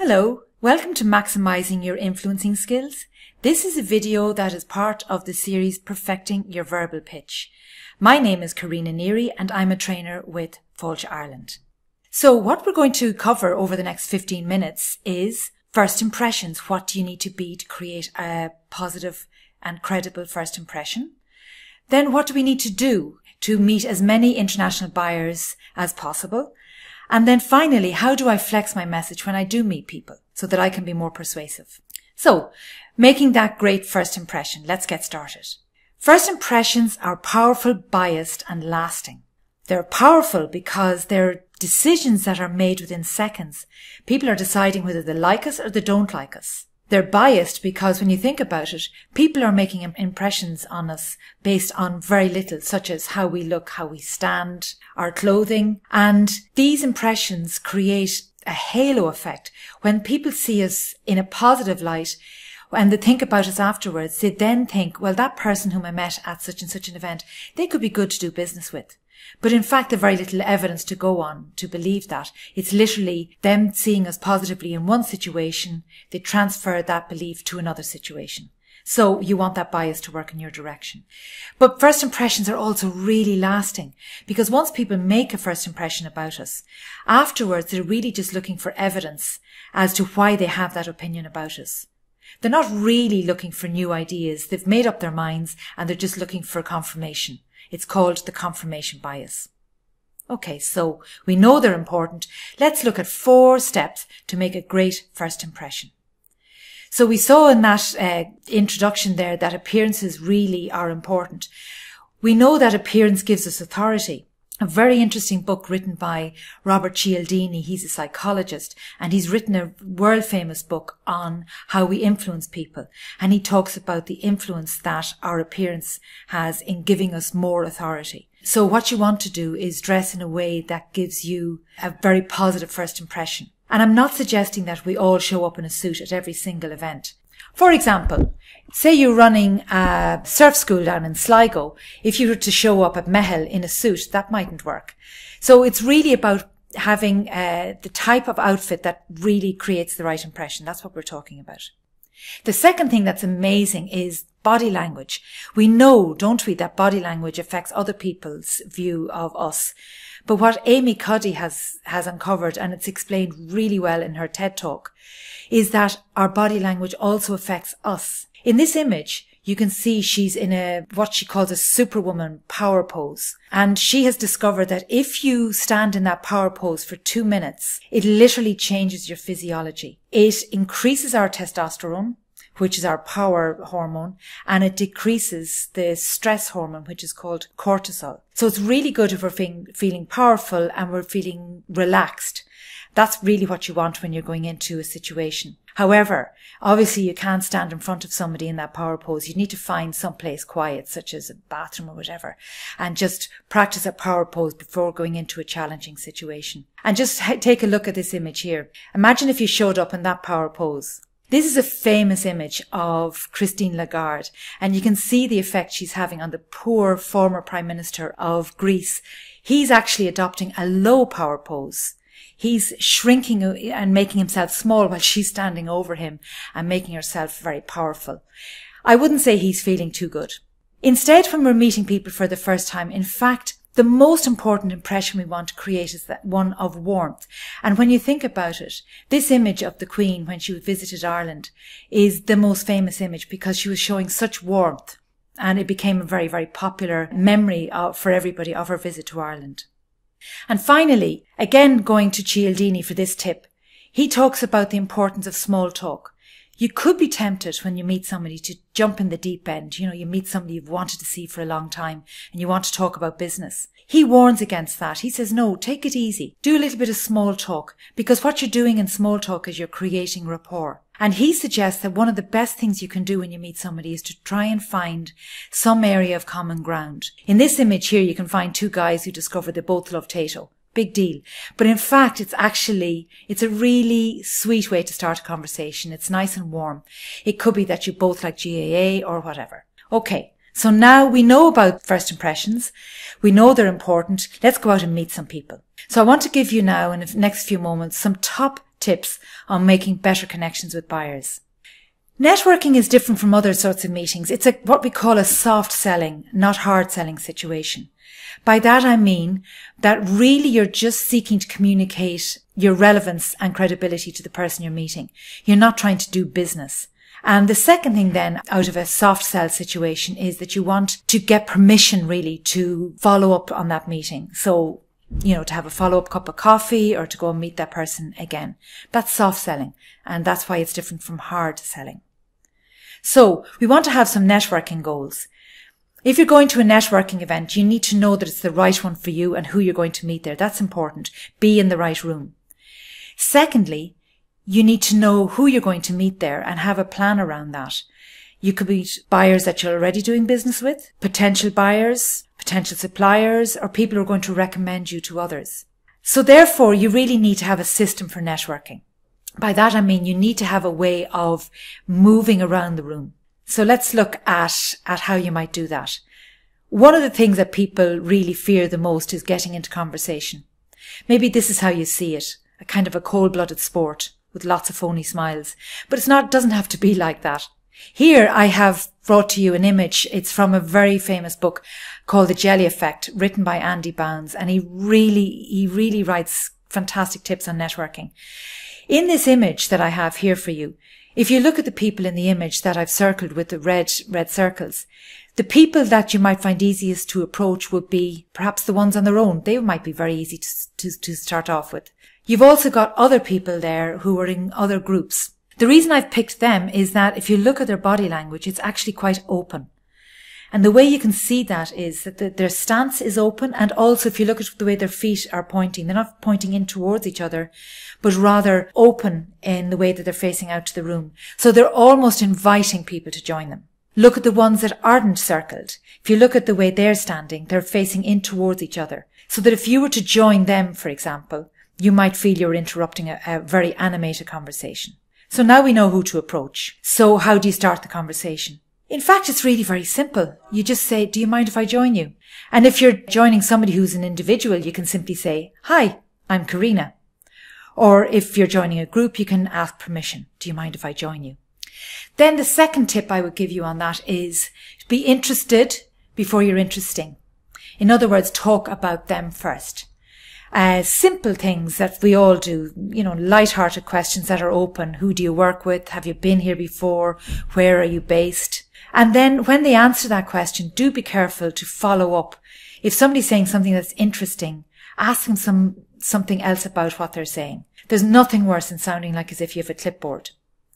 Hello, welcome to Maximising Your Influencing Skills. This is a video that is part of the series Perfecting Your Verbal Pitch. My name is Karina Neary and I'm a trainer with Fáilte Ireland. So what we're going to cover over the next 15 minutes is first impressions. What do you need to be to create a positive and credible first impression? Then what do we need to do to meet as many international buyers as possible? And then finally, how do I flex my message when I do meet people so that I can be more persuasive? So, making that great first impression. Let's get started. First impressions are powerful, biased, and lasting. They're powerful because they're decisions that are made within seconds. People are deciding whether they like us or they don't like us. They're biased because when you think about it, people are making impressions on us based on very little, such as how we look, how we stand, our clothing. And these impressions create a halo effect. When people see us in a positive light and they think about us afterwards, they then think, well, that person whom I met at such and such an event, they could be good to do business with. But in fact, there's very little evidence to go on to believe that. It's literally them seeing us positively in one situation, they transfer that belief to another situation. So you want that bias to work in your direction. But first impressions are also really lasting because once people make a first impression about us, afterwards they're really just looking for evidence as to why they have that opinion about us. They're not really looking for new ideas. They've made up their minds and they're just looking for confirmation. It's called the confirmation bias. Okay, so we know they're important. Let's look at 4 steps to make a great first impression. So we saw in that introduction there that appearances really are important. We know that appearance gives us authority. A very interesting book written by Robert Cialdini. He's a psychologist and he's written a world famous book on how we influence people. And he talks about the influence that our appearance has in giving us more authority. So what you want to do is dress in a way that gives you a very positive first impression. And I'm not suggesting that we all show up in a suit at every single event. For example, say you're running a surf school down in Sligo. If you were to show up at Mehel in a suit, that mightn't work. So it's really about having the type of outfit that really creates the right impression. That's what we're talking about. The second thing that's amazing is body language. We know, don't we, that body language affects other people's view of us. But what Amy Cuddy has uncovered, and it's explained really well in her TED Talk, is that our body language also affects us. In this image, you can see she's in what she calls a superwoman power pose. And she has discovered that if you stand in that power pose for 2 minutes, it literally changes your physiology. It increases our testosterone, which is our power hormone, and it decreases the stress hormone, which is called cortisol. So it's really good if we're feeling powerful and we're feeling relaxed. That's really what you want when you're going into a situation. However, obviously you can't stand in front of somebody in that power pose. You need to find some place quiet, such as a bathroom or whatever, and just practice a power pose before going into a challenging situation. And just take a look at this image here. Imagine if you showed up in that power pose. This is a famous image of Christine Lagarde, and you can see the effect she's having on the poor former Prime Minister of Greece. He's actually adopting a low power pose. He's shrinking and making himself small while she's standing over him and making herself very powerful. I wouldn't say he's feeling too good. Instead, when we're meeting people for the first time, in fact, the most important impression we want to create is that one of warmth. And when you think about it, this image of the Queen when she visited Ireland is the most famous image because she was showing such warmth. And it became a very, very popular memory for everybody of her visit to Ireland. And finally, again going to Cialdini for this tip, he talks about the importance of small talk. You could be tempted when you meet somebody to jump in the deep end. You know, you meet somebody you've wanted to see for a long time and you want to talk about business. He warns against that. He says, no, take it easy. Do a little bit of small talk because what you're doing in small talk is you're creating rapport. And he suggests that one of the best things you can do when you meet somebody is to try and find some area of common ground. In this image here, you can find 2 guys who discover they both love Tato. Big deal. But in fact, it's a really sweet way to start a conversation. It's nice and warm. It could be that you both like GAA or whatever. Okay. So now we know about first impressions. We know they're important. Let's go out and meet some people. So I want to give you now in the next few moments some top tips on making better connections with buyers. Networking is different from other sorts of meetings. It's what we call a soft selling, not hard selling situation. By that I mean that really you're just seeking to communicate your relevance and credibility to the person you're meeting. You're not trying to do business. And the second thing then out of a soft sell situation is that you want to get permission really to follow up on that meeting. So, to have a follow-up cup of coffee or to go and meet that person again. That's soft selling. And that's why it's different from hard selling. So we want to have some networking goals. If you're going to a networking event, you need to know that it's the right one for you and who you're going to meet there. That's important. Be in the right room. Secondly, you need to know who you're going to meet there and have a plan around that. You could meet buyers that you're already doing business with, potential buyers, potential suppliers, or people who are going to recommend you to others. So therefore, you really need to have a system for networking. By that I mean you need to have a way of moving around the room. So let's look at how you might do that. One of the things that people really fear the most is getting into conversation. Maybe this is how you see it, a kind of a cold-blooded sport with lots of phony smiles. But it doesn't have to be like that. Here I have brought to you an image. It's from a very famous book called The Jelly Effect, written by Andy Bounds, and he really writes fantastic tips on networking. In this image that I have here for you, if you look at the people in the image that I've circled with the red circles, the people that you might find easiest to approach would be perhaps the ones on their own. They might be very easy to start off with. You've also got other people there who are in other groups. The reason I've picked them is that if you look at their body language, it's actually quite open. And the way you can see that is that their stance is open, and also if you look at the way their feet are pointing, they're not pointing in towards each other, but rather open in the way that they're facing out to the room. So they're almost inviting people to join them. Look at the ones that aren't circled. If you look at the way they're standing, they're facing in towards each other. So that if you were to join them, for example, you might feel you're interrupting a very animated conversation. So now we know who to approach. So how do you start the conversation? In fact, it's really very simple. You just say, do you mind if I join you? And if you're joining somebody who's an individual, you can simply say, hi, I'm Karina. Or if you're joining a group, you can ask permission. Do you mind if I join you? Then the second tip I would give you on that is be interested before you're interesting. In other words, talk about them first. Simple things that we all do, light-hearted questions that are open. Who do you work with? Have you been here before? Where are you based? And then when they answer that question, do be careful to follow up. If somebody's saying something that's interesting, ask them something else about what they're saying. There's nothing worse than sounding like as if you have a clipboard.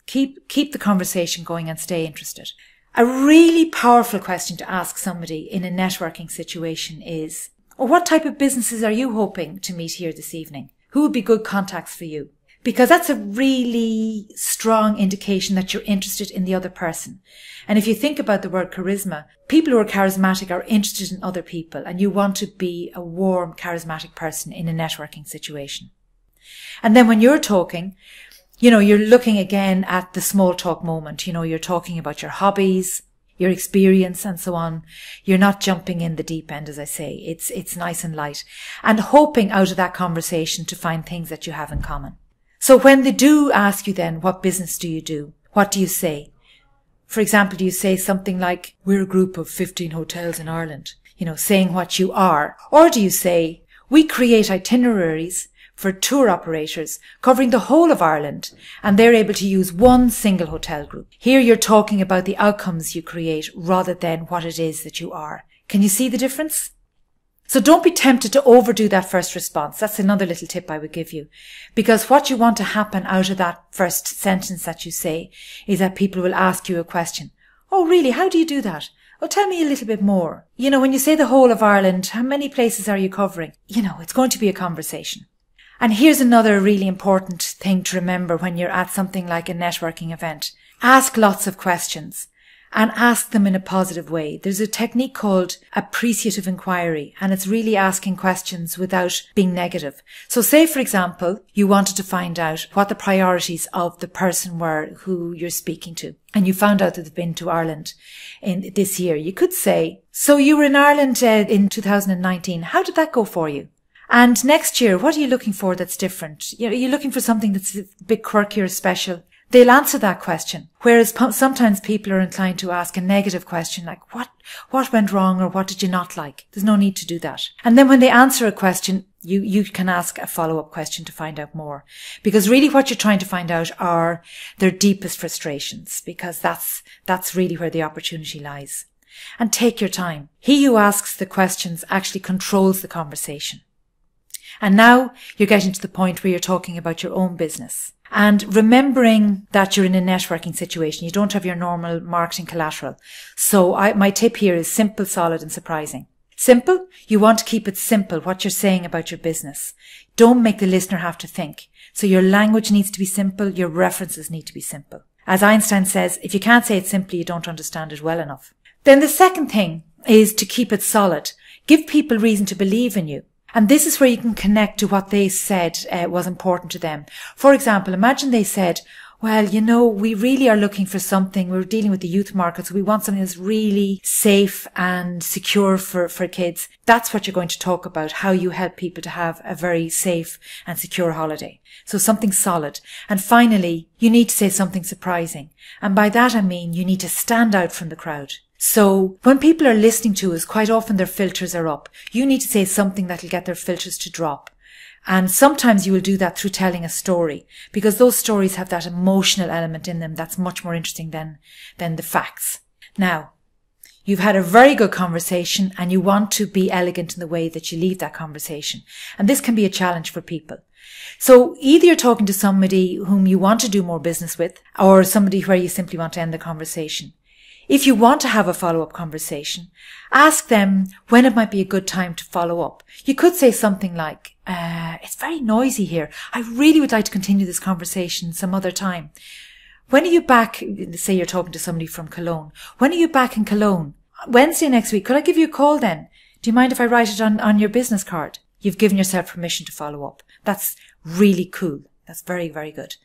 Keep the conversation going and stay interested. A really powerful question to ask somebody in a networking situation is, what type of businesses are you hoping to meet here this evening? Who would be good contacts for you? Because that's a really strong indication that you're interested in the other person. And if you think about the word charisma, people who are charismatic are interested in other people, and you want to be a warm, charismatic person in a networking situation. And then when you're talking, you're looking again at the small talk moment. You're talking about your hobbies, your experience and so on. You're not jumping in the deep end, as I say. It's nice and light, and hoping out of that conversation to find things that you have in common. So when they do ask you then, what business do you do? What do you say? For example, do you say something like, we're a group of 15 hotels in Ireland, saying what you are? Or do you say, we create itineraries for tour operators covering the whole of Ireland, and they're able to use one single hotel group. Here you're talking about the outcomes you create rather than what it is that you are. Can you see the difference? So don't be tempted to overdo that first response. That's another little tip I would give you. Because what you want to happen out of that first sentence that you say is that people will ask you a question. Oh, really? How do you do that? Oh, tell me a little bit more. When you say the whole of Ireland, how many places are you covering? It's going to be a conversation. And here's another really important thing to remember when you're at something like a networking event. Ask lots of questions and ask them in a positive way. There's a technique called appreciative inquiry, and it's really asking questions without being negative. So say, for example, you wanted to find out what the priorities of the person were who you're speaking to, and you found out that they've been to Ireland in this year. You could say, so you were in Ireland in 2019. How did that go for you? And next year, what are you looking for that's different? Are you looking for something that's a bit quirky or special? They'll answer that question. Whereas sometimes people are inclined to ask a negative question like, what went wrong or what did you not like? There's no need to do that. And then when they answer a question, you can ask a follow-up question to find out more. Because really what you're trying to find out are their deepest frustrations, because that's really where the opportunity lies. And take your time. He who asks the questions actually controls the conversation. And now you're getting to the point where you're talking about your own business. And remembering that you're in a networking situation, you don't have your normal marketing collateral. So my tip here is simple, solid and surprising. Simple, you want to keep it simple, what you're saying about your business. Don't make the listener have to think. So your language needs to be simple, your references need to be simple. As Einstein says, if you can't say it simply, you don't understand it well enough. Then the second thing is to keep it solid. Give people reason to believe in you. And this is where you can connect to what they said was important to them. For example, imagine they said, well, we really are looking for something. We're dealing with the youth market, so we want something that's really safe and secure for kids. That's what you're going to talk about, how you help people to have a very safe and secure holiday. So something solid. And finally, you need to say something surprising. And by that I mean you need to stand out from the crowd. So when people are listening to us, quite often their filters are up. You need to say something that'll get their filters to drop. And sometimes you will do that through telling a story, because those stories have that emotional element in them that's much more interesting than the facts. Now, you've had a very good conversation and you want to be elegant in the way that you leave that conversation. And this can be a challenge for people. So either you're talking to somebody whom you want to do more business with, or somebody where you simply want to end the conversation. If you want to have a follow-up conversation, ask them when it might be a good time to follow up. You could say something like, it's very noisy here. I really would like to continue this conversation some other time. When are you back? Say you're talking to somebody from Cologne. When are you back in Cologne? Wednesday next week. Could I give you a call then? Do you mind if I write it on your business card? You've given yourself permission to follow up. That's really cool. That's very, very good.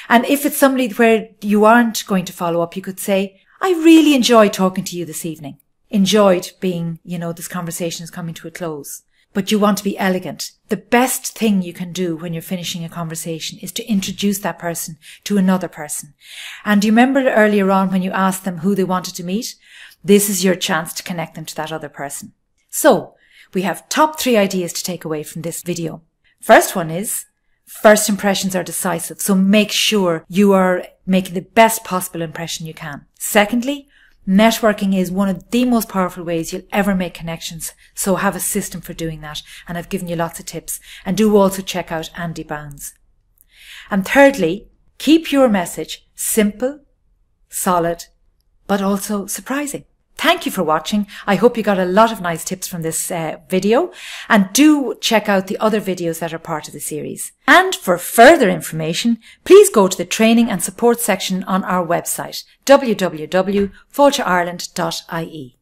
And if it's somebody where you aren't going to follow up, you could say, I really enjoyed talking to you this evening. Enjoyed being, this conversation is coming to a close. But you want to be elegant. The best thing you can do when you're finishing a conversation is to introduce that person to another person. And do you remember earlier on when you asked them who they wanted to meet? This is your chance to connect them to that other person. So, we have top 3 ideas to take away from this video. First one is, first impressions are decisive, so make sure you are making the best possible impression you can. Secondly, networking is one of the most powerful ways you'll ever make connections, so have a system for doing that, and I've given you lots of tips. And do also check out Andy Bounds. And thirdly, keep your message simple, solid, but also surprising. Thank you for watching. I hope you got a lot of nice tips from this video, and do check out the other videos that are part of the series. And for further information, please go to the training and support section on our website, www.fulcherireland.ie.